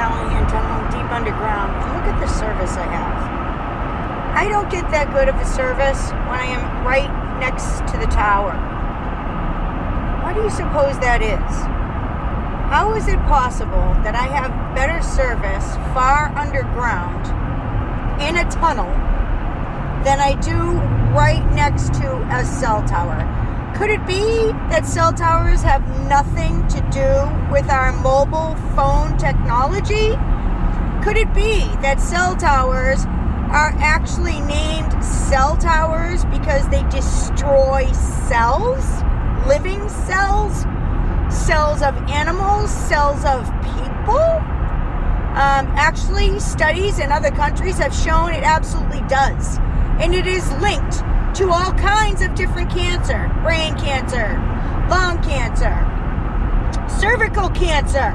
Valley and tunneling deep underground. And look at the service I have. I don't get that good of a service when I am right next to the tower. Why do you suppose that is? How is it possible that I have better service far underground in a tunnel than I do right next to a cell tower? Could it be that cell towers have nothing to do with our mobile phone technology? Could it be that cell towers are actually named cell towers because they destroy cells, living cells, cells of animals, cells of people? Actually, studies in other countries have shown it absolutely does. And it is linked to all kinds of different cancer, brain cancer, lung cancer, cervical cancer.